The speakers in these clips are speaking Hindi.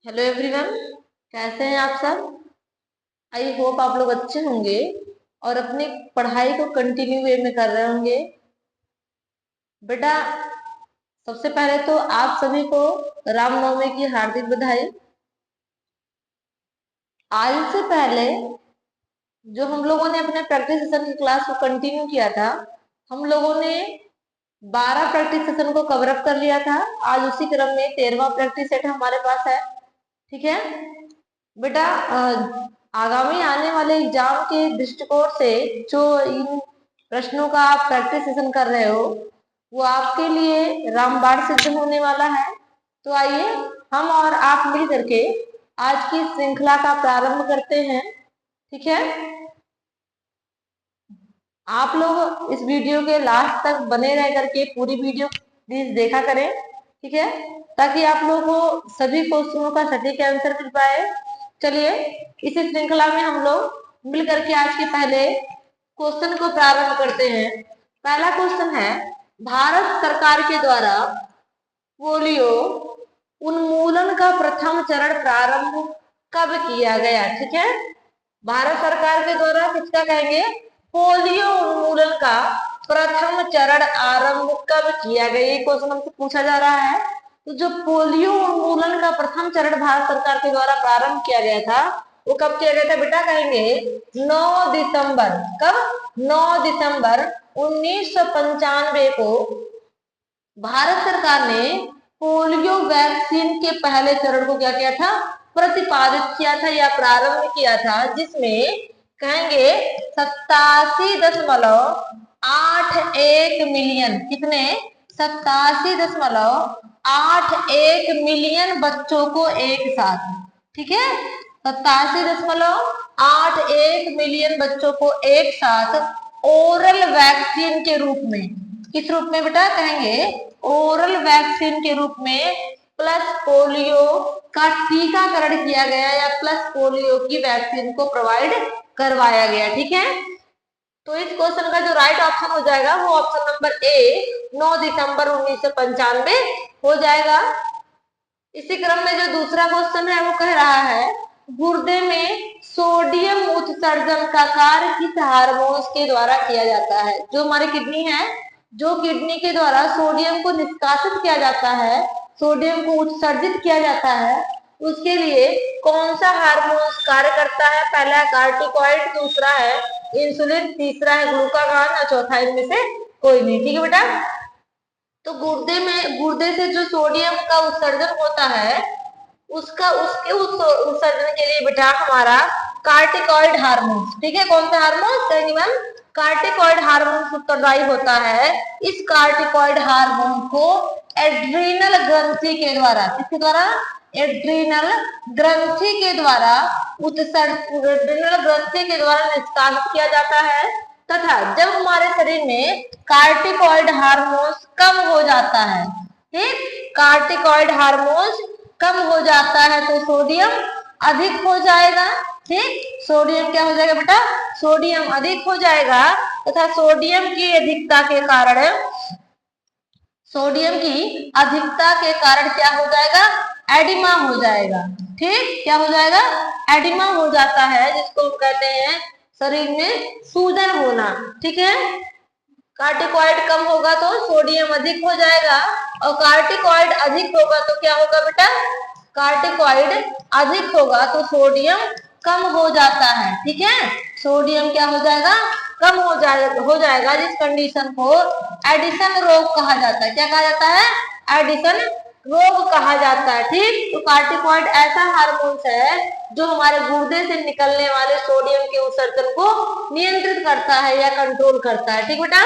हेलो एवरीवन, कैसे हैं आप सब। आई होप आप लोग अच्छे होंगे और अपनी पढ़ाई को कंटिन्यू वे में कर रहे होंगे। बेटा, सबसे पहले तो आप सभी को रामनवमी की हार्दिक बधाई। आज से पहले जो हम लोगों ने अपने प्रैक्टिस सेशन की क्लास को कंटिन्यू किया था, हम लोगों ने 12 प्रैक्टिस सेशन को कवर अप कर लिया था। आज उसी क्रम में 13वां प्रैक्टिस सेट हमारे पास है। ठीक है बेटा, आगामी आने वाले एग्जाम के दृष्टिकोण से जो इन प्रश्नों का आप प्रैक्टिस सेशन कर रहे हो वो आपके लिए रामबाण सिद्ध होने वाला है। तो आइए हम और आप मिल करके आज की श्रृंखला का प्रारंभ करते हैं। ठीक है, आप लोग इस वीडियो के लास्ट तक बने रह करके पूरी वीडियो प्लीज देखा करें। ठीक है, ताकि आप लोगों को सभी क्वेश्चनों का सटीक आंसर मिल पाए। चलिए इस श्रृंखला में हम लोग मिल करके आज के पहले क्वेश्चन को प्रारंभ करते हैं। पहला क्वेश्चन है, भारत सरकार के द्वारा पोलियो उन्मूलन का प्रथम चरण प्रारंभ कब किया गया। ठीक है, भारत सरकार के द्वारा किसका कहेंगे, पोलियो उन्मूलन का प्रथम चरण आरंभ कब किया गया, ये क्वेश्चन हमसे पूछा जा रहा है। तो जो पोलियो उन्मूलन का प्रथम चरण भारत सरकार के द्वारा प्रारंभ किया गया था वो कब किया गया था बेटा, कहेंगे 9 दिसंबर। कब? 9 दिसंबर 1995 को भारत सरकार ने पोलियो वैक्सीन के पहले चरण को क्या किया था, प्रतिपादित किया था या प्रारंभ किया था, जिसमें कहेंगे 87.81 मिलियन, कितने, 87.81 मिलियन बच्चों को एक साथ। ठीक है, 87.81 मिलियन बच्चों को एक साथ ओरल वैक्सीन के रूप में, किस रूप में बेटा, कहेंगे ओरल वैक्सीन के रूप में प्लस पोलियो का टीकाकरण किया गया या प्लस पोलियो की वैक्सीन को प्रोवाइड करवाया गया। ठीक है, तो इस क्वेश्चन का जो राइट ऑप्शन हो जाएगा वो ऑप्शन नंबर ए 9 दिसंबर 1995 हो जाएगा। इसी क्रम में जो दूसरा क्वेश्चन है वो कह रहा है, गुर्दे में सोडियम उत्सर्जन का कार्य किस हार्मोन्स के द्वारा किया जाता है। जो हमारी किडनी है, जो किडनी के द्वारा सोडियम को निष्कासित किया जाता है, सोडियम को उत्सर्जित किया जाता है, उसके लिए कौन सा हार्मोन कार्य करता है। पहला है कार्टिकॉइड, दूसरा है इंसुलिन, तीसरा है ग्लूकागॉन और चौथा इनमें से कोई नहीं। ठीक है बेटा, तो गुर्दे से जो सोडियम का उत्सर्जन होता है उसके उत्सर्जन के लिए बेटा हमारा कार्टिकॉइड हार्मोन, ठीक है, कौन सा हार्मोन, कार्टिकॉइड हार्मोन उत्तरदायी होता है। इस कार्टिकॉइड हार्मोन को एड्रीनल ग्रंथि के द्वारा, किसके द्वारा, एड्रीनल ग्रंथि के द्वारा एड्रीनल ग्रंथि के द्वारा निष्कासित किया जाता है। तथा जब हमारे शरीर में कार्टिकॉइड हार्मोन्स कम हो जाता है, ठीक, कार्टिकॉइड हार्मोन्स कम हो जाता है तो सोडियम अधिक हो जाएगा। ठीक, सोडियम क्या हो जाएगा बेटा, सोडियम अधिक हो जाएगा तथा सोडियम की अधिकता के कारण, सोडियम की अधिकता के कारण क्या हो जाएगा, एडिमा हो जाएगा। ठीक, क्या हो जाएगा, एडिमा हो जाता है, जिसको हम कहते हैं शरीर में सूजन होना। ठीक है, कार्टिकॉइड कम होगा तो सोडियम अधिक हो जाएगा और कार्टिकॉइड अधिक होगा तो क्या होगा बेटा, कार्टिकॉइड अधिक होगा तो सोडियम कम हो जाता है। ठीक है, सोडियम क्या हो जाएगा, कम हो जाएगा, जिस कंडीशन को एडिशन रोग कहा जाता है। क्या कहा जाता है, एडिशन रोग कहा जाता है। ठीक, तो कार्टिकॉइड ऐसा हार्मोन है जो हमारे गुर्दे से निकलने वाले सोडियम के उत्सर्जन को नियंत्रित करता है या कंट्रोल करता है। ठीक बेटा,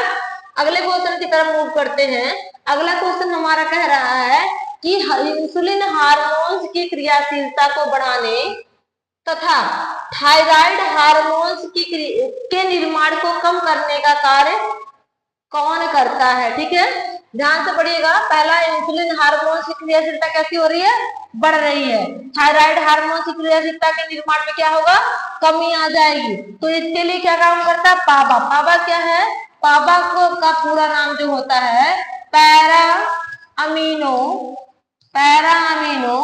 अगले क्वेश्चन की तरफ मूव करते हैं। अगला क्वेश्चन हमारा कह रहा है कि इंसुलिन हार्मोन्स की क्रियाशीलता को बढ़ाने तथा थायराइड हार्मोन्स के निर्माण को कम करने का कार्य कौन करता है। ठीक है, ध्यान से पढ़िएगा। पहला, इंसुलिन हार्मोन की क्रियाशीलता कैसी हो रही है, बढ़ रही है। थायराइड हार्मोन की क्रियाशीलता के निर्माण में क्या होगा, कमी आ जाएगी। तो इसके लिए क्या काम करता है, पाबा। पाबा क्या है, पाबा का पूरा नाम जो होता है para amino para-amino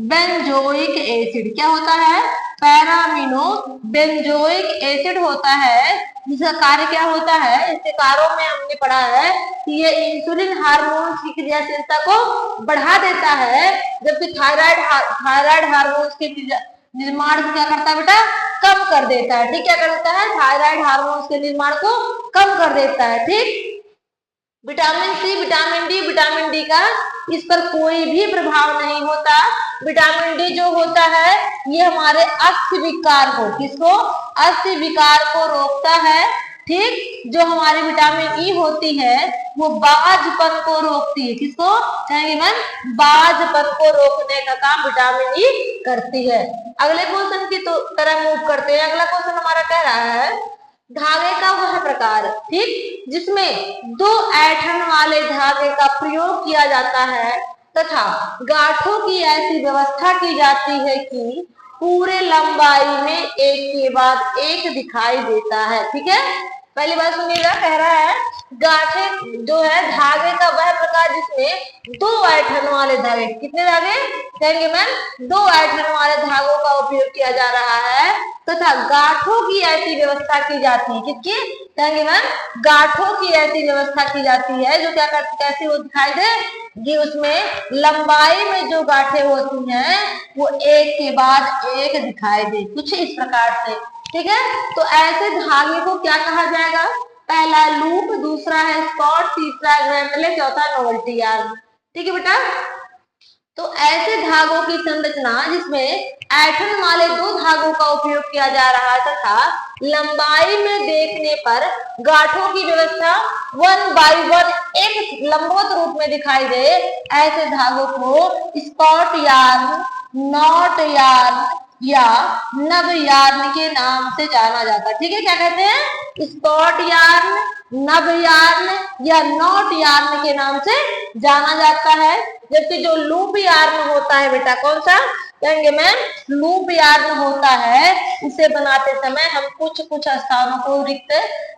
benzoic acid. क्या होता है? पैराअमीनो बेंजोइक एसिड होता है, जिसका कार्य क्या होता है? इसके कार्यों में हमने पढ़ा है कि ये इंसुलिन हार्मोन की क्रियाशीलता को बढ़ा देता है, जबकि थायराइड हार्मोन के निर्माण को क्या करता है बेटा? कम कर देता है। ठीक, क्या कर देता है? थायराइड हार्मोन के निर्माण को कम कर देता है। ठीक, vitamin C, vitamin D, vitamin D का इस पर कोई भी प्रभाव नहीं होता। विटामिन डी जो होता है ये हमारे अस्थि विकार को, किसको? अस्थि विकार को रोकता है। ठीक, जो हमारी विटामिन ई होती है वो बाझपन को रोकती है। किसको कहेंगे मैम? बाझपन को रोकने का काम विटामिन ई करती है। अगले क्वेश्चन की तरह मूव करते हैं। अगला क्वेश्चन हमारा कह रहा है धागे का वह प्रकार, ठीक, जिसमें 2 ऐंठन वाले धागे का प्रयोग किया जाता है तथा गांठों की ऐसी व्यवस्था की जाती है कि पूरे लंबाई में एक के बाद एक दिखाई देता है। ठीक है, पहली बात सुनिएगा, कह रहा है गांठे जो है धागे का वह प्रकार जिसमें 2 ऐंठन वाले धागे, कितने धागे कहेंगे मैम? 2 ऐंठन वाले धागों का उपयोग किया जा रहा है तथा गांठों की ऐसी व्यवस्था की जाती है। किसकी कहेंगे मैम? गांठों की ऐसी व्यवस्था की जाती है जो क्या करती, कैसे वो दिखाई दे कि उसमें लंबाई में जो गांठें होती हैं वो एक के बाद एक दिखाई दे, कुछ इस प्रकार से। ठीक है, तो ऐसे धागे को क्या कहा जाएगा? पहला लूप, दूसरा है स्पॉट, तीसरा ग्रैनुले, चौथा नोवेल्टी यार्न। ठीक है बेटा, तो ऐसे धागों की संरचना जिसमें ऐंठन वाले 2 धागों का उपयोग किया जा रहा है तथा लंबाई में देखने पर गांठों की व्यवस्था 1 by 1 एक लंबवत रूप में दिखाई दे, ऐसे धागों को स्पॉट यार्न, नॉट यार्न या नब यार्न के नाम से जाना जाता है। ठीक है, क्या कहते हैं? स्पॉट यार्न, नब यार्न या नॉट यार्न के नाम से जाना जाता है। जबकि जो लूप यार्न होता है बेटा, कौन सा कहेंगे मैम? लूप यार्न होता है, इसे बनाते समय हम कुछ कुछ स्थानों को रिक्त,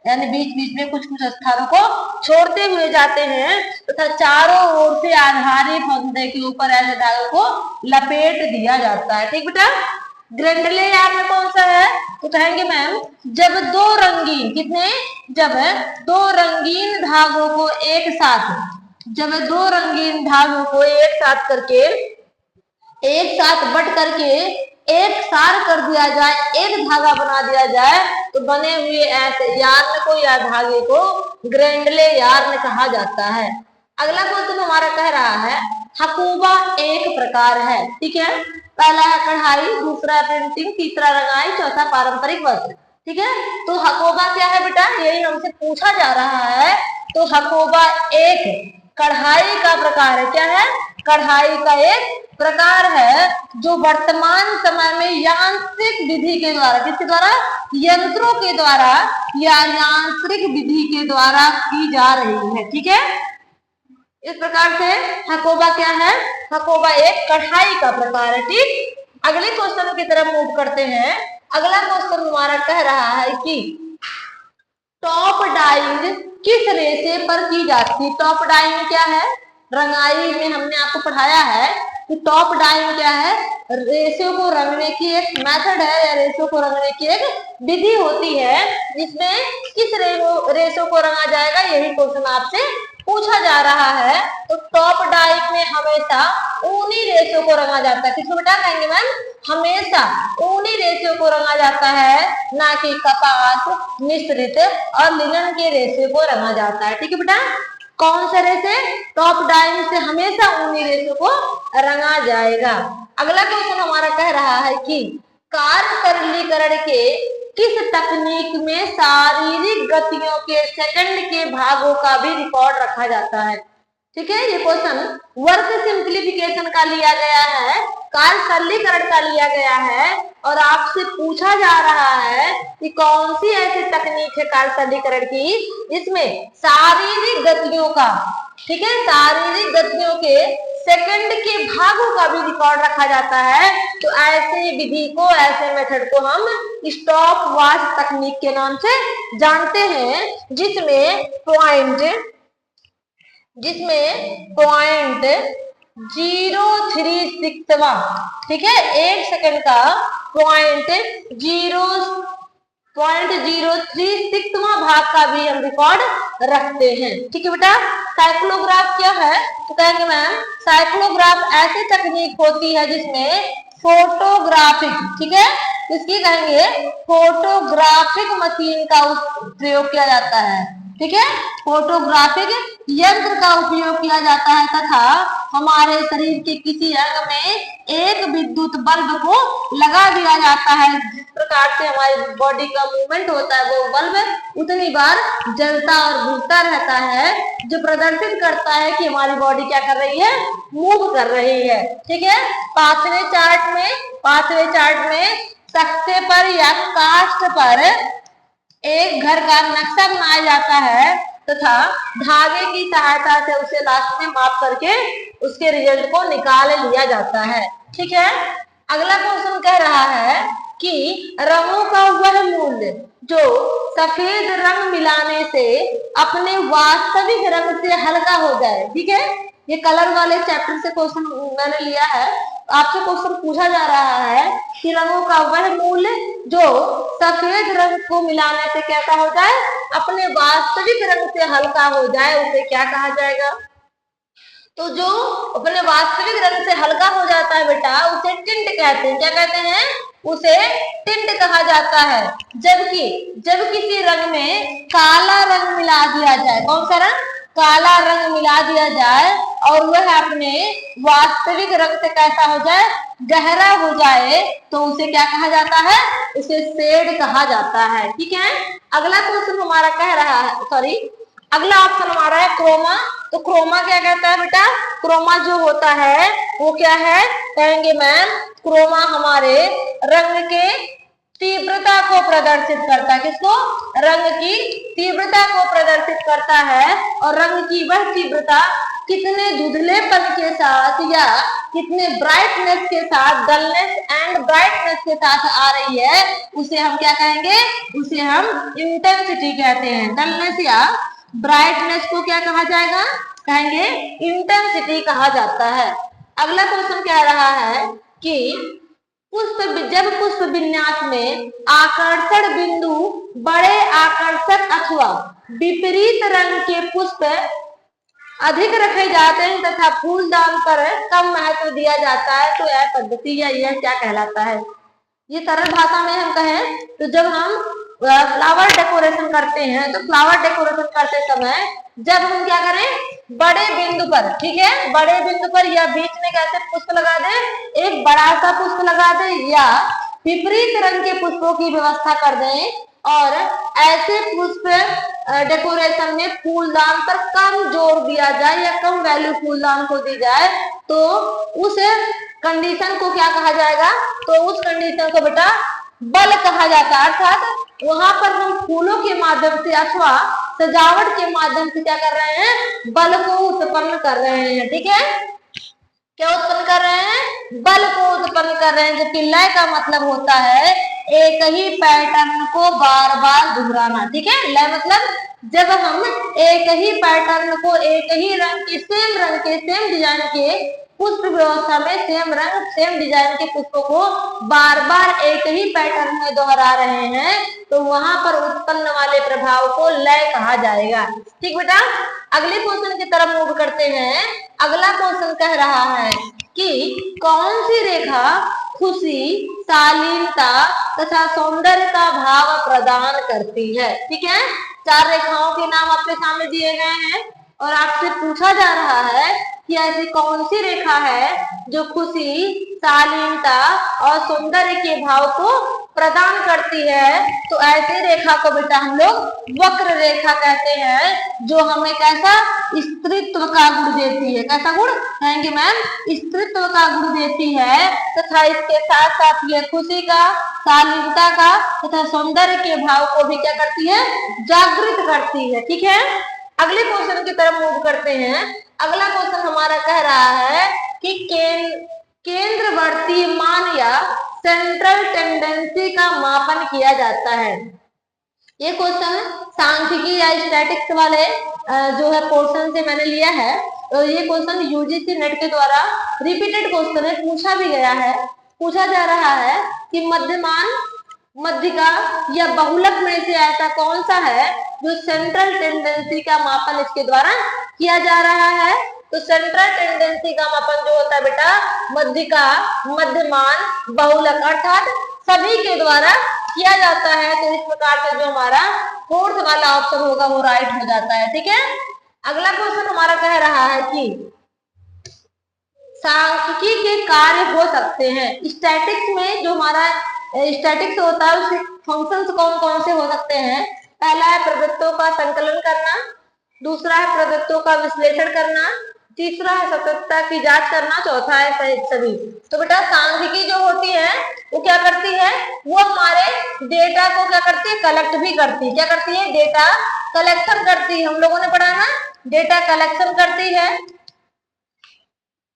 यानी बीच बीच में कुछ कुछ स्थानों को छोड़ते हुए जाते हैं तथा चारों ओर से आधारी फंदे के ऊपर ऐसे धागों को लपेट दिया जाता है। ठीक बेटा, ग्रैनुले यार्न कौन सा है? तो कहेंगे मैम जब 2 रंगीन, कितने? जब 2 रंगीन धागों को एक साथ, जब 2 रंगीन धागों को एक साथ करके, एक साथ बट करके एक सार कर दिया जाए, एक धागा बना दिया जाए, तो बने हुए ऐसे यार्न को या धागे को ग्रैनुले यार्न कहा जाता है। अगला क्वेश्चन हमारा कह रहा है हकूबा एक प्रकार है। ठीक है, पहला है कढ़ाई, दूसरा प्रिंटिंग, तीसरा रंगाई, चौथा पारंपरिक वस्त्र। ठीक है, तो हकोबा क्या है बेटा? यही हमसे पूछा जा रहा है। तो हकोबा एक कढ़ाई का प्रकार है। क्या है? कढ़ाई का एक प्रकार है जो वर्तमान समय में यांत्रिक विधि के द्वारा, किसके द्वारा? यंत्रों के द्वारा या यांत्रिक विधि के द्वारा की जा रही है। ठीक है, इस प्रकार से हकोबा क्या है? हकोबा एक कढ़ाई का प्रकार है। ठीक, अगले क्वेश्चन की तरफ मूव करते हैं। अगला क्वेश्चन हमारा कह रहा है कि टॉप डाइंग किस रेशे पर की जाती है? टॉप डाइंग क्या है? रंगाई में हमने आपको पढ़ाया है कि टॉप डाइंग क्या है? रेशों को रंगने की एक मेथड है या रेशों को रंगने की एक विधि होती है, जिसमें किस रेशों को रंगा जाएगा, यही क्वेश्चन आपसे पूछा जा रहा है। तो टॉप डाइंग में हमेशा ऊनी रेशों को रंगा जाता है। किसको बेटा कहेंगे मैम? हमेशा ऊनी रेशों को रंगा जाता है, ना कि कपास, मिश्रित और लिनन के रेशे को रंगा जाता है। ठीक है बेटा, कौन सा रेशे? टॉप डाइंग से हमेशा ऊनी रेशों को रंगा जाएगा। अगला क्वेश्चन हमारा कह रहा है कि कार्य सरलीकरण के किस तकनीक में शारीरिक गतियों के सेकंड के भागों का भी रिकॉर्ड रखा जाता है? ठीक है, ये क्वेश्चन वर्क सिंप्लीफिकेशन का लिया गया है, कार्य सरलीकरण का लिया गया है और आपसे पूछा जा रहा है कि कौन सी ऐसी तकनीक है कार्य सरलीकरण की जिसमें शारीरिक गतियों का, ठीक है, शारीरिक गतियों के सेकंड के भागों का भी रिकॉर्ड रखा जाता है। तो ऐसे विधि को, ऐसे मेथड को हम स्टॉप वॉच तकनीक के नाम से जानते हैं, जिसमें पॉइंट 0.036वां, ठीक है, 1 सेकंड का 0.036वां भाग का भी हम रिकॉर्ड रखते हैं। ठीक है बेटा। साइक्लोग्राफ क्या है, तो कहेंगे मैम साइक्लोग्राफ ऐसी तकनीक होती है जिसमें फोटोग्राफिक, ठीक है, इसकी कहेंगे फोटोग्राफिक मशीन का प्रयोग किया जाता है। ठीक है, फोटोग्राफिक यंत्र का उपयोग किया जाता है तथा हमारे शरीर के किसी अंग में एक विद्युत बल्ब को लगा दिया जाता है। जिस प्रकार से हमारी बॉडी का मूवमेंट होता है वो बल्ब उतनी बार जलता और बुझता रहता है, जो प्रदर्शित करता है कि हमारी बॉडी क्या कर रही है, मूव कर रही है। ठीक है, पांचवें चार्ट में तख्ते पर या कास्ट पर एक घर का नक्शा बनाया जाता है तथा धागे की सहायता से उसे लास्ट में माप करके उसके रिजल्ट को निकाल लिया जाता है। ठीक है, अगला क्वेश्चन कह रहा है कि रंगों का वह मूल्य जो सफेद रंग मिलाने से अपने वास्तविक रंग से हल्का हो जाए। ठीक है, ये कलर वाले चैप्टर से क्वेश्चन मैंने लिया है। आपसे क्वेश्चन पूछा जा रहा है कि रंगों का वह मूल्य जो सफेद रंग को मिलाने से कैसा हो जाए, अपने वास्तविक रंग से हल्का हो जाए, उसे क्या कहा जाएगा। तो जो अपने वास्तविक रंग से हल्का हो जाता है बेटा उसे टिंट कहते हैं। क्या कहते हैं, उसे टिंट कहा जाता है। जबकि जब किसी रंग में काला रंग मिला दिया जाए, कौन सा रंग, काला रंग मिला दिया जाए और वह अपने वास्तविक रंग से कैसा हो जाए, गहरा हो जाए, तो उसे क्या कहा जाता है, उसे शेड कहा जाता है। ठीक है, अगला क्वेश्चन हमारा कह रहा है, अगला ऑप्शन हमारा है क्रोमा। तो क्रोमा क्या कहता है बेटा, क्रोमा जो होता है वो क्या है, कहेंगे मैम क्रोमा हमारे रंग के तीव्रता को प्रदर्शित करता है। किसको, रंग की तीव्रता को प्रदर्शित करता है। और रंग की वह तीव्रता कितने धुंधलेपन के साथ या कितने ब्राइटनेस के साथ, डलनेस एंड ब्राइटनेस के साथ आ रही है, उसे हम क्या कहेंगे, उसे हम इंटेंसिटी कहते हैं। डलनेस या ब्राइटनेस को क्या कहा जाएगा, कहेंगे इंटेंसिटी कहा जाता है। अगला क्वेश्चन कह रहा है कि जब पुष्प विन्यास में आकर्षण बिंदु बड़े आकर्षक अथवा विपरीत रंग के पुष्प अधिक रखे जाते हैं तथा फूलदान पर कम महत्व दिया जाता है, तो यह पद्धति या यह क्या कहलाता है। ये सरल भाषा में हम कहें तो जब हम फ्लावर डेकोरेशन करते हैं तो फ्लावर डेकोरेशन करते समय जब हम क्या करें, बड़े बिंदु पर, ठीक है, बड़े बिंदु पर या बीच में कैसे पुष्प लगा दे, एक बड़ा सा पुष्प लगा दे या विपरीत रंग के पुष्पों की व्यवस्था कर दें और ऐसे पुष्प डेकोरेशन में फूलदान पर कम जोर दिया जाए या कम वैल्यू फूलदान को दी जाए, तो उस कंडीशन को क्या कहा जाएगा, तो उस कंडीशन को बेटा बल कहा जाता है। अर्थात वहां पर हम फूलों के माध्यम से अथवा सजावट के माध्यम से क्या कर रहे हैं, बल को उत्पन्न कर रहे हैं। ठीक है, क्या उत्पन्न कर रहे हैं, बल को उत्पन्न कर रहे हैं। जबकि लय का मतलब होता है एक ही पैटर्न को बार बार दोहराना। ठीक है, लय मतलब जब हम एक ही पैटर्न को एक ही रंग के सेम डिजाइन के पुष्प व्यवस्था में सेम रंग सेम डिजाइन के पुष्पों को बार बार एक ही पैटर्न में दोहरा रहे हैं, तो वहां पर उत्पन्न वाले प्रभाव को लय कहा जाएगा। ठीक बेटा, अगले क्वेश्चन की तरफ मूव करते हैं। अगला क्वेश्चन कह रहा है कि कौन सी रेखा खुशी, शालीनता तथा सौंदर्य का भाव प्रदान करती है। ठीक है, 4 रेखाओं के नाम आपके सामने दिए गए हैं और आपसे पूछा जा रहा है कि ऐसी कौन सी रेखा है जो खुशी, शालीनता और सौंदर्य के भाव को प्रदान करती है। तो ऐसी रेखा को बेटा हम लोग वक्र रेखा कहते हैं, जो हमें कैसा, स्त्रीत्व का गुण देती है। कैसा गुण कहेंगे मैम, स्त्रीत्व का गुण देती है तथा इसके साथ साथ ये खुशी का, शालीनता का तथा सौंदर्य के भाव को भी क्या करती है, जागृत करती है। ठीक है, अगले क्वेश्चन की तरफ मूव करते हैं। अगला क्वेश्चन हमारा कह रहा है कि केंद्रवर्ती मान या सेंट्रल टेंडेंसी का मापन किया जाता है। ये क्वेश्चन सांख्यिकी या स्टैटिक्स वाले जो है पोर्शन से मैंने लिया है। तो ये क्वेश्चन यूजीसी नेट के द्वारा रिपीटेड क्वेश्चन है, पूछा भी गया है। पूछा जा रहा है कि मध्यमान, मध्यिका या बहुलक में से ऐसा कौन सा है जो सेंट्रल टेंडेंसी का मापन इसके द्वारा किया जा रहा है। तो सेंट्रल टेंडेंसी का मापन जो होता है बेटा मध्यिका, मध्यमान, बहुलक अर्थात सभी के द्वारा किया जाता है। तो इस प्रकार से जो हमारा फोर्थ वाला ऑप्शन होगा वो राइट हो जाता है। ठीक है, अगला क्वेश्चन हमारा कह रहा है कि सांख्यिकी के कार्य हो सकते हैं। स्टैटिक्स में जो हमारा स्टैटिक्स होता है उसके फंक्शंस कौन कौन से हो सकते हैं। पहला है प्रवृत्तों का संकलन करना, दूसरा है प्रवृत्तों का विश्लेषण करना, तीसरा है सततता की जांच करना, चौथा है सभी। तो बेटा सांख्यिकी जो होती है वो क्या करती है, वो हमारे डेटा को क्या करती है, कलेक्ट भी करती है। क्या करती है, डेटा कलेक्शन करती है। हम लोगों ने पढ़ा ना, डेटा कलेक्शन करती है।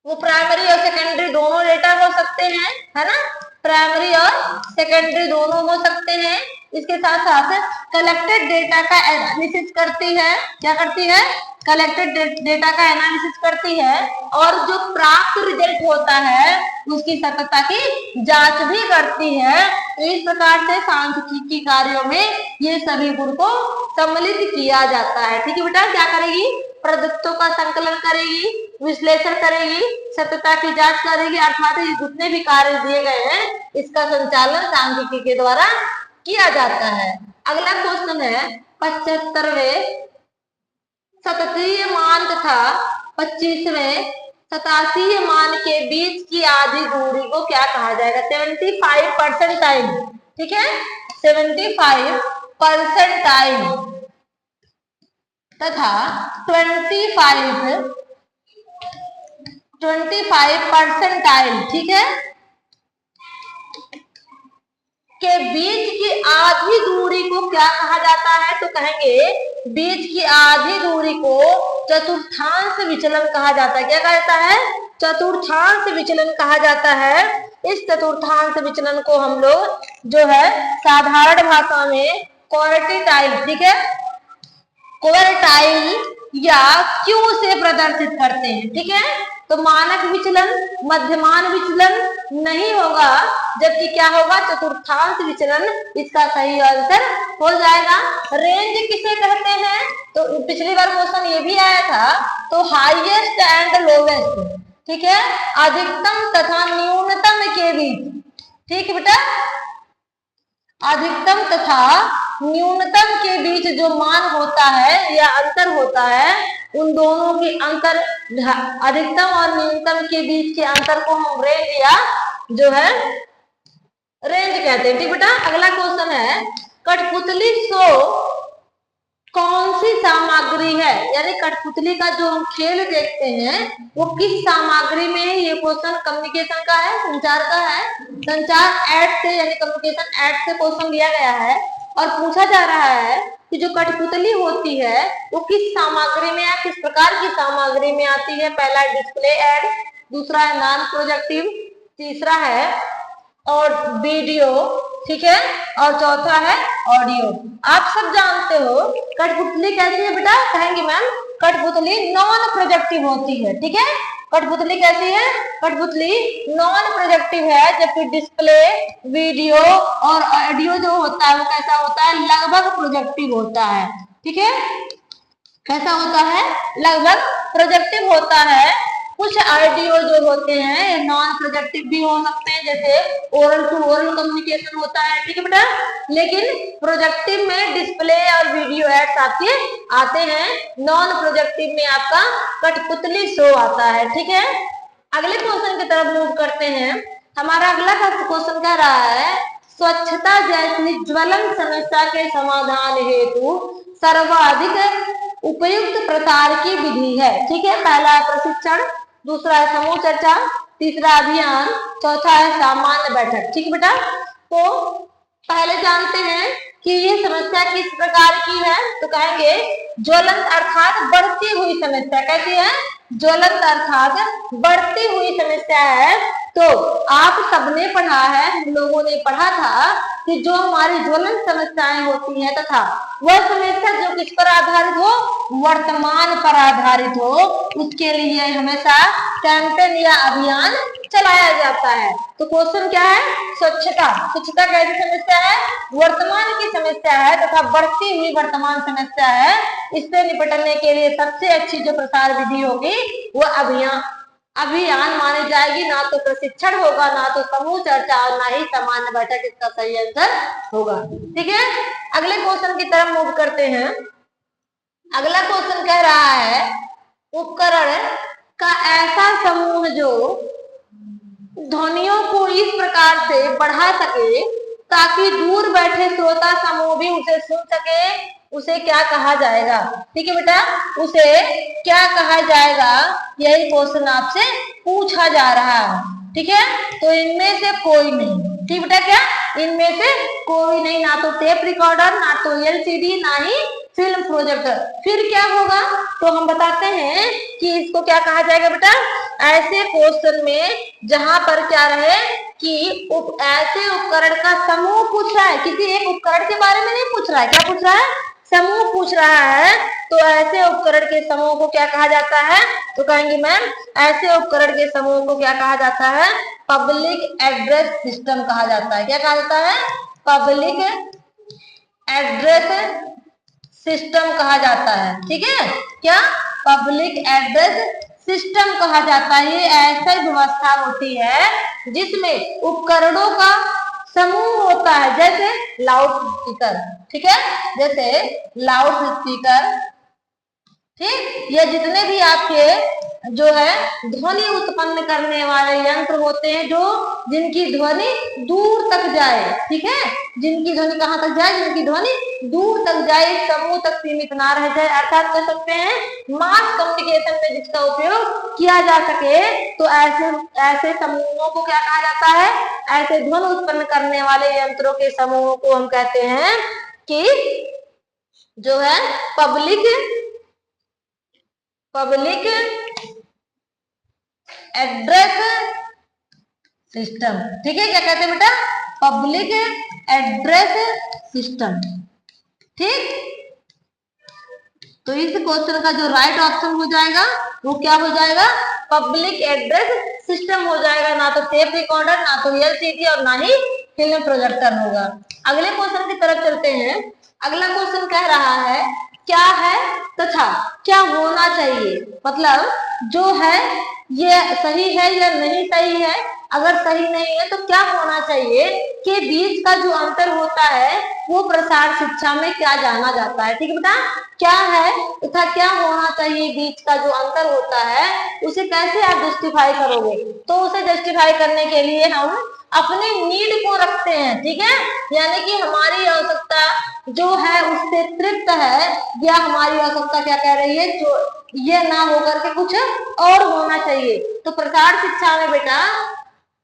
वो प्राइमरी और सेकेंडरी दोनों डेटा हो सकते हैं, है ना, प्राइमरी और सेकेंडरी दोनों हो सकते हैं। इसके साथ साथ कलेक्टेड डेटा का एनालिसिस करती है। क्या करती है, कलेक्टेड डेटा का एनालिसिस करती है और जो प्राप्त रिजल्ट होता है उसकी सत्यता की जांच भी करती है। तो इस प्रकार से सांख्यिकी कार्यों में ये सभी गुण को सम्मिलित किया जाता है। ठीक है बेटा, क्या करेगी, प्रदत्तों का संकलन करेगी, विश्लेषण करेगी, सत्यता की जांच करेगी, अर्थात ये जितने भी कार्य दिए गए हैं इसका संचालन सांख्यिकी के द्वारा किया जाता है। अगला क्वेश्चन है 75वें सततीय मान तथा 25वें सतासीय मान के बीच की आधी दूरी को क्या कहा जाएगा, 75 परसेंटाइल। ठीक है, 75 परसेंटाइल तथा 25 परसेंटाइल, ठीक है, के बीच की आधी दूरी को क्या कहा जाता है। तो कहेंगे बीच की आधी दूरी को चतुर्थांश विचलन कहा जाता है। क्या कहा जाता है, चतुर्थांश विचलन कहा जाता है। इस चतुर्थांश विचलन को हम लोग जो है साधारण भाषा में क्वार्टिटाइल, ठीक है, क्वार्टाइल या क्यू से प्रदर्शित करते हैं। ठीक है, तो मानक विचलन, मध्यमान विचलन नहीं होगा, जबकि क्या होगा, चतुर्थांश विचलन इसका सही आंसर हो जाएगा। रेंज किसे कहते हैं, तो पिछली बार क्वेश्चन ये भी आया था। तो हाईएस्ट एंड लोवेस्ट, ठीक है, अधिकतम तथा न्यूनतम के बीच। ठीक है बेटा, अधिकतम तथा न्यूनतम के बीच जो मान होता है या अंतर होता है, उन दोनों के अंतर, अधिकतम और न्यूनतम के बीच के अंतर को हम रेंज या जो है रेंज कहते हैं। ठीक बेटा, अगला क्वेश्चन है कठपुतली 100 कौन सी सामग्री है, यानी कठपुतली का जो हम खेल देखते हैं वो किस सामग्री में है। ये क्वेश्चन कम्युनिकेशन का है, संचार का है। संचार ऐड से यानी कम्युनिकेशन ऐड से क्वेश्चन दिया गया है और पूछा जा रहा है कि जो कठपुतली होती है वो किस सामग्री में है, किस प्रकार की सामग्री में आती है। पहला है डिस्प्ले ऐड, दूसरा है नॉन प्रोजेक्टिव, तीसरा है और वीडियो, ठीक है, और चौथा है ऑडियो। आप सब जानते हो कठपुतली कैसी है बेटा, कहेंगे मैम कठपुतली नॉन प्रोजेक्टिव होती है। ठीक है, कठपुतली कैसी है, कठपुतली नॉन प्रोजेक्टिव है, जबकि डिस्प्ले, वीडियो और ऑडियो जो होता है वो कैसा होता है, लगभग प्रोजेक्टिव होता है। ठीक है, कैसा होता है, लगभग प्रोजेक्टिव होता है। कुछ ऑडियो जो होते हैं नॉन प्रोजेक्टिव भी हो सकते हैं, जैसे ओरल टू ओरल कम्युनिकेशन होता है। ठीक है बेटा, लेकिन प्रोजेक्टिव में डिस्प्ले और वीडियो एड्स आपके आते हैं, नॉन प्रोजेक्टिव में आपका कठपुतली शो आता है। ठीक है, अगले क्वेश्चन की तरफ मूव करते हैं। हमारा अगला क्वेश्चन कह रहा है स्वच्छता जैसी ज्वलन समस्या के समाधान हेतु सर्वाधिक उपयुक्त प्रकार की विधि है। ठीक है, पहला है प्रशिक्षण, दूसरा है समूह चर्चा, तीसरा अभियान, चौथा है सामान्य बैठक। ठीक है बेटा, तो पहले जानते हैं कि ये समस्या किस प्रकार की है। तो कहेंगे ज्वलंत अर्थात बढ़ती हुई समस्या। कैसी है, ज्वलंत अर्थात बढ़ती हुई समस्या है। तो आप सबने पढ़ा है, हम लोगों ने पढ़ा था कि जो हमारी ज्वलन समस्याएं होती हैं तथा वह समस्या जो किस पर आधारित हो, वर्तमान पर आधारित हो, उसके लिए हमेशा कैंपेन या अभियान चलाया जाता है। तो क्वेश्चन क्या है, स्वच्छता। स्वच्छता कैसी समस्या है, वर्तमान की समस्या है तथा बढ़ती हुई वर्तमान समस्या है। इससे निपटने के लिए सबसे अच्छी जो प्रसार विधि होगी वो अभियान मानी जाएगी। ना तो प्रशिक्षण होगा, ना तो समूह चर्चा और ना ही सामान्य बैठक इसका सही आंसर होगा। ठीक है, अगले क्वेश्चन की तरफ मूव करते हैं। अगला क्वेश्चन कह रहा है उपकरण का ऐसा समूह जो ध्वनियों को इस प्रकार से बढ़ा सके ताकि दूर बैठे श्रोता समूह भी उसे सुन सके, उसे क्या कहा जाएगा। ठीक है बेटा, उसे क्या कहा जाएगा, यही क्वेश्चन आपसे पूछा जा रहा है। ठीक है, तो इनमें से कोई नहीं। ठीक बेटा, क्या इनमें से कोई नहीं, ना तो टेप रिकॉर्डर, ना तो एलसीडी, ना ही फिल्म प्रोजेक्टर। फिर क्या होगा, तो हम बताते हैं कि इसको क्या कहा जाएगा बेटा, ऐसे क्वेश्चन में जहां पर क्या रहे कि ऐसे उपकरण का समूह पूछ रहा है, किसी एक उपकरण के बारे में नहीं पूछ रहा है। क्या पूछ रहा है, समूह पूछ रहा है। तो ऐसे उपकरण के समूह को क्या कहा जाता है, तो कहेंगे मैम ऐसे उपकरण के समूह को क्या कहा जाता है, पब्लिक एड्रेस सिस्टम कहा जाता है। क्या कहा जाता है, पब्लिक एड्रेस सिस्टम कहा जाता है। ठीक है, क्या पब्लिक एड्रेस सिस्टम कहा जाता है। ये ऐसी व्यवस्था होती है जिसमें उपकरणों का समूह होता है, जैसे लाउड स्पीकर। ठीक है, जैसे लाउड स्पीकर, ठीक, ये जितने भी आपके जो है ध्वनि उत्पन्न करने वाले यंत्र होते हैं, जो जिनकी ध्वनि दूर तक जाए। ठीक है, जिनकी ध्वनि कहाँ तक जाए, जिनकी ध्वनि दूर तक जाए, समूह तक सीमित ना रह जाए, अर्थात कर सकते हैं मास कम्युनिकेशन में जिसका उपयोग किया जा सके। तो ऐसे समूहों को क्या कहा जाता है, ऐसे ध्वनि उत्पन्न करने वाले यंत्रों के समूहों को हम कहते हैं कि जो है पब्लिक एड्रेस सिस्टम। ठीक है, क्या कहते हैं बेटा, पब्लिक एड्रेस सिस्टम। ठीक, तो इस क्वेश्चन का जो राइट ऑप्शन हो जाएगा वो क्या हो जाएगा, पब्लिक एड्रेस सिस्टम हो जाएगा। ना तो टेप रिकॉर्डर, ना तो एलसीडी और ना ही फिल्म प्रोजेक्टर होगा। अगले क्वेश्चन की तरफ चलते हैं। अगला क्वेश्चन कह रहा है क्या है तथा क्या होना चाहिए, मतलब जो है ये सही है या नहीं सही है, अगर सही नहीं है तो क्या होना चाहिए के बीच का जो अंतर होता है वो प्रसार शिक्षा में क्या जाना जाता है। ठीक है बेटा, क्या है तथा क्या होना चाहिए बीच का जो अंतर होता है उसे कैसे आप जस्टिफाई करोगे, तो उसे जस्टिफाई करने के लिए हम अपने नीड को रखते हैं। ठीक है, यानी कि हमारी आवश्यकता जो है उससे तृप्त है, या हमारी आवश्यकता क्या कह रही है, जो ये ना होकर के कुछ और होना चाहिए। तो प्रसार शिक्षा में बेटा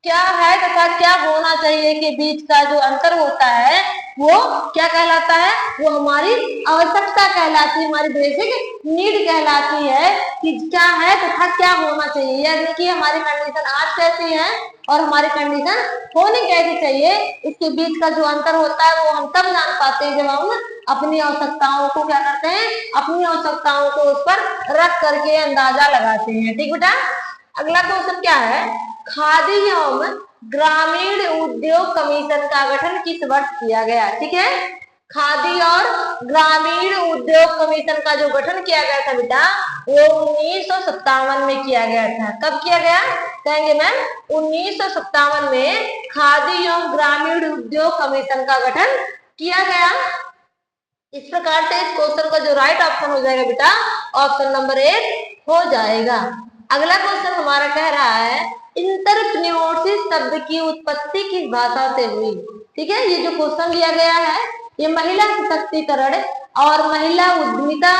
क्या है तथा क्या होना चाहिए के बीच का जो अंतर होता है वो क्या कहलाता है, वो हमारी आवश्यकता कहलाती है, हमारी बेसिक नीड कहलाती है कि क्या है तथा क्या होना चाहिए। यानी कि हमारी कंडीशन आज कैसी है और हमारी कंडीशन होनी कैसी चाहिए, इसके बीच का जो अंतर होता है वो हम तब जान पाते हैं जब हम अपनी आवश्यकताओं को क्या करते हैं, अपनी आवश्यकताओं को उस पर रख करके अंदाजा लगाते हैं। ठीक बेटा, अगला क्वेश्चन क्या है, खादी एवं ग्रामीण उद्योग कमीशन का गठन किस वर्ष किया गया। ठीक है, खादी और ग्रामीण उद्योग कमीशन का जो गठन किया गया था बेटा वो 1957 में किया गया था। कब किया गया, कहेंगे मैम 1957 में खादी एवं ग्रामीण उद्योग कमीशन का गठन किया गया। इस प्रकार से इस क्वेश्चन का जो राइट ऑप्शन हो जाएगा बेटा ऑप्शन नंबर 1 हो जाएगा। अगला क्वेश्चन हमारा कह रहा है एंटरप्रेन्योरशिप शब्द की उत्पत्ति किस भाषा से हुई। ठीक है, ये जो क्वेश्चन दिया गया है ये महिला सशक्तिकरण और महिला उद्यमिता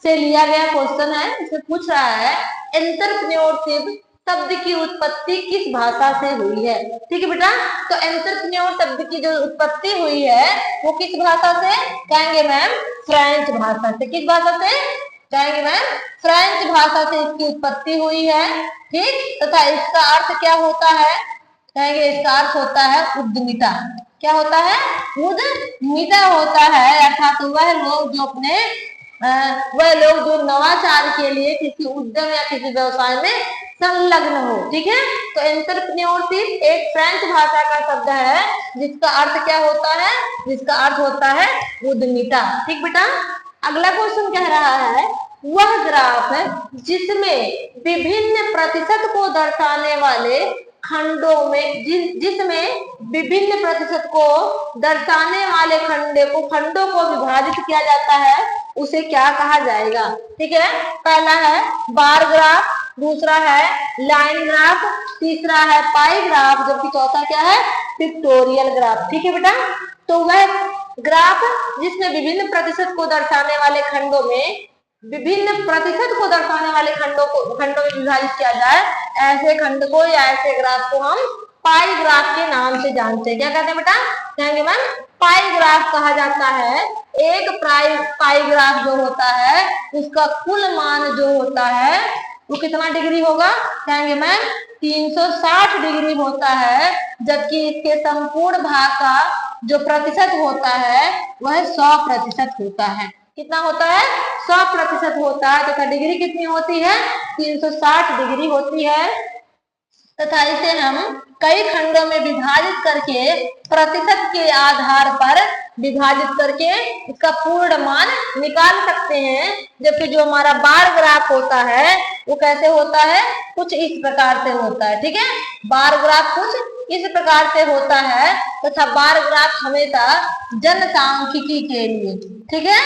से लिया गया क्वेश्चन है। इसमें पूछ रहा है एंटरप्रेन्योरशिप शब्द की उत्पत्ति किस भाषा से हुई है। ठीक है बेटा, तो एंटरप्रेन्योर शब्द की जो उत्पत्ति हुई है वो किस भाषा से, कहेंगे मैम फ्रेंच भाषा से। किस भाषा से, कहेंगे मैम फ्रेंच भाषा से इसकी उत्पत्ति हुई है। ठीक, तथा इसका अर्थ क्या होता है, कहेंगे इसका अर्थ होता है उद्यमिता। क्या होता है, उद्यमिता होता है, अर्थात वह लोग जो नवाचार के लिए किसी उद्यम या किसी व्यवसाय में संलग्न हो। ठीक है, तो एंटरप्रेन्योरशिप एक फ्रेंच भाषा का शब्द है जिसका अर्थ क्या होता है, जिसका अर्थ होता है उद्यमिता। ठीक बेटा, अगला क्वेश्चन कह रहा है वह ग्राफ जिसमें विभिन्न प्रतिशत को दर्शाने वाले खंडों में जिसमें विभिन्न प्रतिशत को दर्शाने वाले खंडों को विभाजित किया जाता है उसे क्या कहा जाएगा। ठीक है, पहला है बार ग्राफ, दूसरा है लाइन ग्राफ, तीसरा है पाई ग्राफ, जबकि चौथा क्या है, पिक्टोरियल ग्राफ। ठीक है बेटा, तो वह ग्राफ जिसमें विभिन्न प्रतिशत को दर्शाने वाले खंडों में विभाजित किया जाए, ऐसे खंड को या ऐसे ग्राफ को हम पाई ग्राफ के नाम से जानते हैं। क्या कहते हैं बेटा, कहेंगे मैम पाई ग्राफ कहा जाता है। एक पाई ग्राफ जो होता है उसका कुल मान जो होता है वो कितना डिग्री होगा, कहेंगे मैम 360 डिग्री होता है, जबकि इसके संपूर्ण भाग का जो प्रतिशत होता है वह 100% होता है। कितना होता है, 100% होता है, तथा डिग्री कितनी होती है, 360 डिग्री होती है, तथा इसे हम कई खंडों में विभाजित करके प्रतिशत के आधार पर विभाजित करके इसका पूर्ण मान निकाल सकते हैं। जबकि जो हमारा बार ग्राफ होता है वो कैसे होता है, कुछ इस प्रकार से होता है। ठीक है, बार ग्राफ कुछ इस प्रकार से होता है, तथा बार ग्राफ हमेशा जनसांख्यिकी के लिए, ठीक है,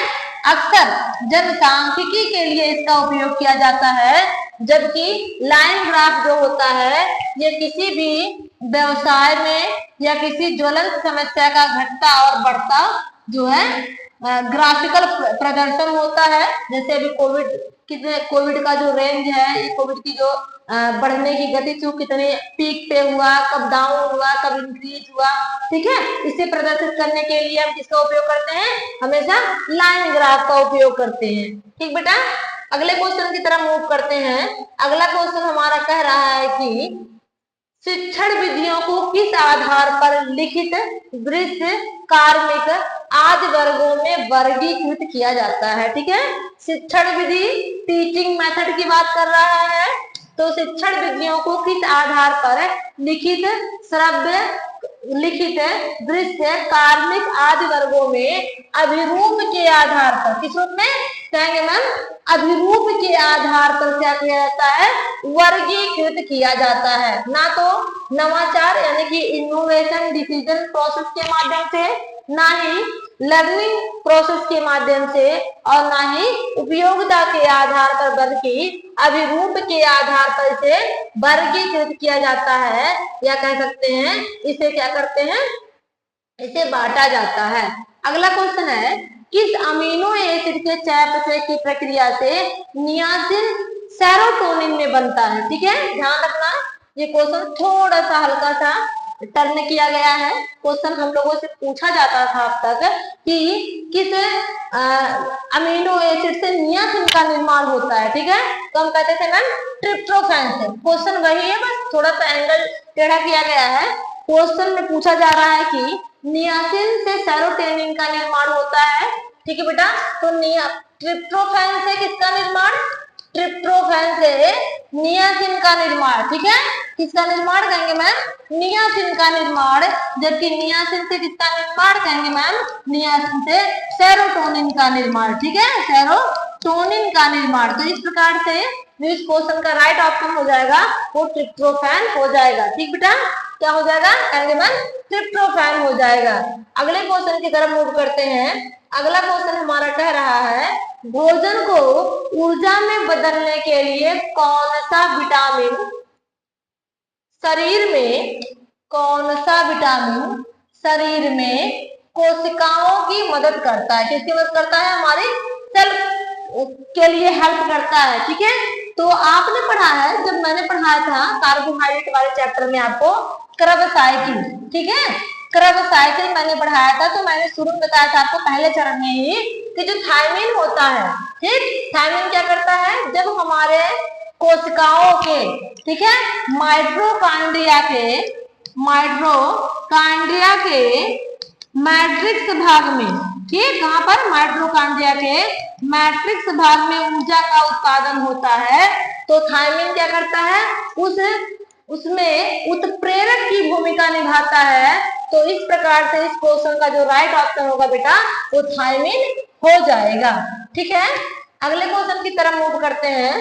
अक्सर जनसांख्यिकी के लिए इसका उपयोग किया जाता है। जबकि लाइन ग्राफ जो होता है ये किसी भी व्यवसाय में या किसी ज्वलंत समस्या का घटता और बढ़ता जो है ग्राफिकल प्रदर्शन होता है। जैसे अभी कोविड का जो रेंज है, ये कोविड की जो बढ़ने की गति थी, कितने पीक पे हुआ, कब डाउन हुआ, कब इंक्रीज हुआ। ठीक है, इसे प्रदर्शित करने के लिए हम किसका उपयोग करते हैं, हमेशा लाइन ग्राफ का उपयोग करते हैं। ठीक बेटा, अगले क्वेश्चन की तरफ मूव करते हैं। अगला क्वेश्चन हमारा कह रहा है कि शिक्षण विधियों को किस आधार पर लिखित, दृश्य, कार्मिक आदि वर्गों में वर्गीकृत किया जाता है। ठीक है, शिक्षण विधि टीचिंग मेथड की बात कर रहा है, तो शिक्षण विधियों को किस आधार पर लिखित, श्रव्य, लिखित, दृश्य, कार्मिक आदि वर्गों में अभिरूप के आधार पर, किस रूप में कहेंगे मैम, अभिरूप के आधार पर क्या किया जाता है, वर्गीकृत किया जाता है। ना तो नवाचार यानी कि इनोवेशन डिसीजन प्रोसेस के माध्यम से, ना ही लर्निंग प्रोसेस के माध्यम से, और ना ही उपयोगिता के आधार पर, बल्कि अभिरूप के आधार पर इसे वर्गीकृत किया जाता है, या कह सकते हैं इसे क्या करते हैं, इसे बांटा जाता है। अगला क्वेश्चन है किस अमीनो एसिड के चयापचय की प्रक्रिया से नियासिन सेरोटोनिन में बनता है। ठीक है, ध्यान रखना, ये क्वेश्चन थोड़ा सा हल्का सा टर्न किया गया है। क्वेश्चन हम लोगों से पूछा जाता था अब तक कि किस अमीनो एसिड से नियासिन का निर्माण होता है। ठीक है, तो हम कहते थे मैम ट्रिप्टोफैन से। क्वेश्चन वही है, बस थोड़ा सा एंगल टेढ़ा किया गया है। क्वेश्चन में पूछा जा रहा है कि नियासिन से सेरोटोनिन का निर्माण होता है। ठीक है बेटा, तो ट्रिप्टोफैन से किसका निर्माण, ट्रिप्टोफैन से नियासिन का निर्माण। ठीक है, किसका निर्माण कहेंगे मैम, नियासिन का निर्माण। जबकि नियासिन से किसका निर्माण कहेंगे मैम, नियासिन से सेरोटोनिन का निर्माण। ठीक है, सेरोटोनिन का निर्माण। तो इस प्रकार से इस क्वेश्चन का राइट ऑप्शन हो जाएगा वो ट्रिप्टोफैन हो जाएगा। ठीक बेटा, क्या हो जाएगा कहेंगे मैम, ट्रिप्टोफैन हो जाएगा। अगले क्वेश्चन की तरफ मूव करते हैं। अगला क्वेश्चन हमारा कह रहा है भोजन को ऊर्जा में बदलने के लिए कौन सा विटामिन शरीर में, कौन सा विटामिन शरीर में कोशिकाओं की मदद करता है। किसकी मदद करता है, हमारी सेल के लिए हेल्प करता है। ठीक है, तो आपने पढ़ा है, जब मैंने पढ़ाया था कार्बोहाइड्रेट वाले चैप्टर में आपको क्रब साइकिल, ठीक है, क्रब साइकिल मैंने पढ़ाया था, तो मैंने शुरू में बताया था आपको पहले चरण में ही कि जो थायमिन होता है, ठीक, थायमिन क्या करता है, जब हमारे कोशिकाओं के, ठीक है, माइटोकॉन्ड्रिया के मैट्रिक्स भाग में, ठीक, कहां पर, माइटोकॉन्ड्रिया के मैट्रिक्स भाग में ऊर्जा का उत्पादन होता है, तो थायमिन क्या करता है, उसमें उत्प्रेरक की भूमिका निभाता है। तो इस प्रकार से इस क्वेश्चन का जो राइट ऑप्शन होगा बेटा वो थायमिन हो जाएगा। ठीक है, अगले क्वेश्चन की तरफ मूव करते हैं।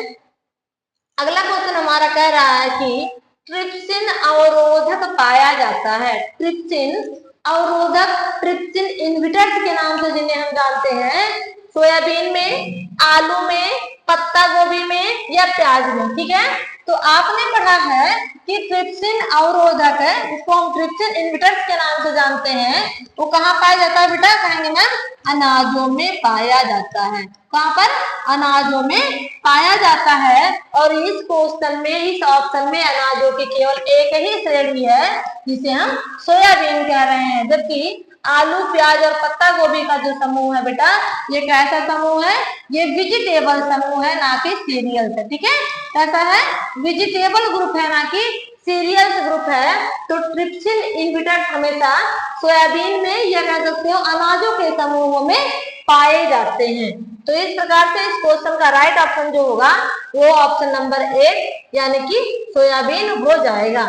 अगला क्वेश्चन हमारा कह रहा है कि ट्रिप्सिन अवरोधक पाया जाता है। ट्रिप्सिन अवरोधक, ट्रिप्सिन इनहिबिटर्स के नाम से जिन्हें हम जानते हैं, सोयाबीन में, आलू में, पत्ता गोभी में या प्याज में। ठीक है, तो आपने पढ़ा है कि ट्रिप्सिन अवरोधक है, इसको हम ट्रिप्सिन इनहिबिटर्स के नाम से जानते हैं, वो कहाँ पाया जाता है बेटा, कहेंगे मैम अनाजों में पाया जाता है। कहाँ पर, अनाजों में पाया जाता है। और इस क्वेश्चन में, इस ऑप्शन में अनाजों की केवल एक ही श्रेणी है जिसे हम सोयाबीन कह रहे हैं, जबकि आलू, प्याज और पत्ता गोभी का जो समूह है बेटा, ये कैसा समूह है, ये वेजिटेबल समूह है, ना कि सीरियल्स है। ठीक है, कैसा है, वेजिटेबल ग्रुप है, ना कि सीरियल्स ग्रुप है। तो ट्रिप्सिन इनहिबिटर्स हमेशा सोयाबीन में या कह सकते हो अनाजों के समूहों में पाए जाते हैं। तो इस प्रकार से इस क्वेश्चन का राइट ऑप्शन जो होगा वो ऑप्शन नंबर 1 यानी कि सोयाबीन हो जाएगा।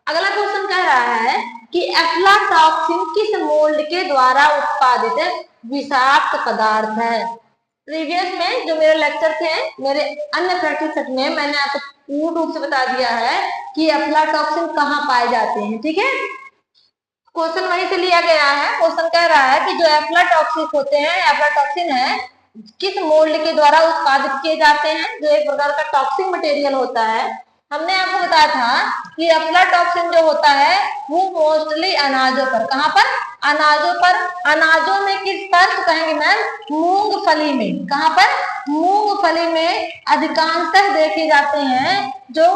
अगला क्वेश्चन कह रहा है कि एफ्लाटॉक्सिन किस मोल्ड के द्वारा उत्पादित विषाक्त पदार्थ है। प्रीवियस में जो मेरे लेक्चर थे, मेरे अन्य प्रैक्टिस सेट में मैंने आपको पूर्ण रूप से बता दिया है कि एफ्लाटॉक्सिन कहाँ पाए जाते हैं। ठीक है, क्वेश्चन वहीं से लिया गया है। क्वेश्चन कह रहा है कि जो एफ्लाटॉक्सिन होते हैं, एफ्लाटॉक्सिन है, किस मोल्ड के द्वारा उत्पादित किए जाते हैं, जो एक प्रकार का टॉक्सिक मटेरियल होता है। हमने आपको बताया था कि एफ्लाटॉक्सिन जो होता है वो मोस्टली अनाजों पर, कहाँ पर, अनाजों पर, अनाजों में किस पर, तो कहेंगे मैम मूंगफली में। कहाँ पर, मूंगफली में अधिकांशतः देखे जाते हैं, जो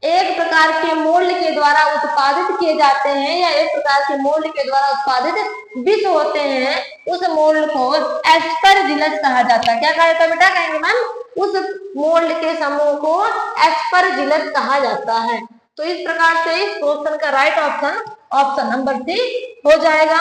एक प्रकार के मोल्ड के द्वारा उत्पादित किए जाते हैं या एक प्रकार के मोल्ड के द्वारा उत्पादित विष होते हैं, उस मोल्ड को एस्परजिलस कहा जाता है। क्या कहा जाता है बेटा, कहेंगे मैम उस मोल्ड के समूह को एस्परजिलस कहा जाता है। तो इस प्रकार से इस क्वेश्चन का राइट ऑप्शन ऑप्शन नंबर 3 हो जाएगा।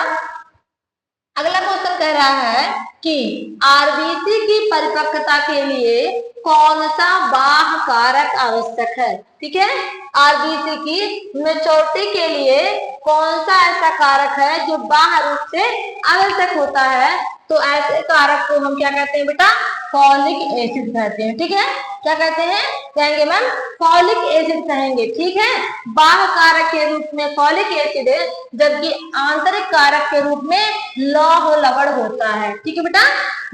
अगला क्वेश्चन कह रहा है कि आरबीसी की परिपक्वता के लिए कौन सा बाह्य कारक आवश्यक है। ठीक है, आरबीसी की मैच्योरिटी के लिए कौन सा ऐसा कारक है जो बाह्य रूप से आवश्यक होता है, तो ऐसे कारक को हम क्या कहते हैं बेटा, फॉलिक एसिड कहते हैं। ठीक है, क्या कहते हैं, कहेंगे मैम फॉलिक एसिड कहेंगे। ठीक है, बाह्य कारक के रूप में फॉलिक एसिड, जबकि आंतरिक कारक के रूप में लौह लवण होता है। ठीक है बेटा,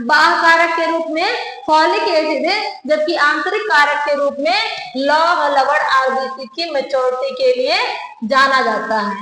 बाह्य कारक के रूप में फॉलिक एसिड, जबकि आंतरिक कारक के रूप में लौह लवण आरबीसी की मैच्योरिटी के लिए जाना जाता है।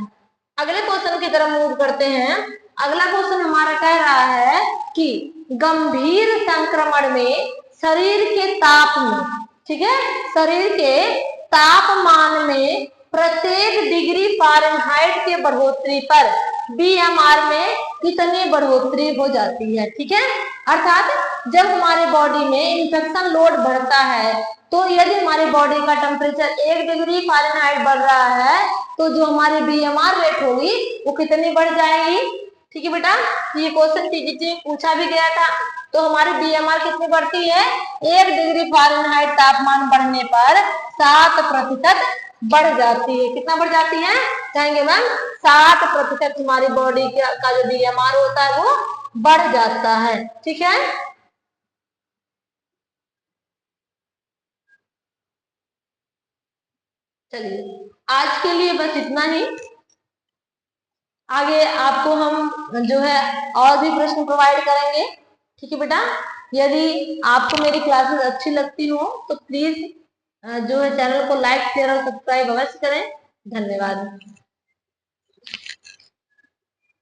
अगले क्वेश्चन की तरफ मूव करते हैं। अगला क्वेश्चन हमारा कह रहा है कि गंभीर संक्रमण में शरीर के ताप में, ठीक है, शरीर के तापमान में प्रत्येक डिग्री फ़ारेनहाइट के बढ़ोतरी पर बीएमआर में कितनी बढ़ोतरी हो जाती है। ठीक है, अर्थात जब हमारे बॉडी में इन्फेक्शन लोड बढ़ता है, तो यदि हमारी बॉडी का टेम्परेचर 1 डिग्री फ़ारेनहाइट बढ़ रहा है, तो जो हमारी बीएमआर रेट होगी वो कितनी बढ़ जाएगी। ठीक है बेटा, ये क्वेश्चन टीजीटी में पूछा भी गया था। तो हमारी बीएमआर कितनी बढ़ती है, 1 डिग्री फ़ारेनहाइट तापमान बढ़ने पर 7% बढ़ जाती है। कितना बढ़ जाती है, कहेंगे मैम 7% हमारी बॉडी का जो बीएमआर होता है वो बढ़ जाता है। ठीक है, चलिए आज के लिए बस इतना ही। आगे आपको हम जो है और भी प्रश्न प्रोवाइड करेंगे। ठीक है बेटा, यदि आपको मेरी क्लासेस अच्छी लगती हो तो प्लीज जो है चैनल को लाइक, शेयर और सब्सक्राइब अवश्य करें। धन्यवाद।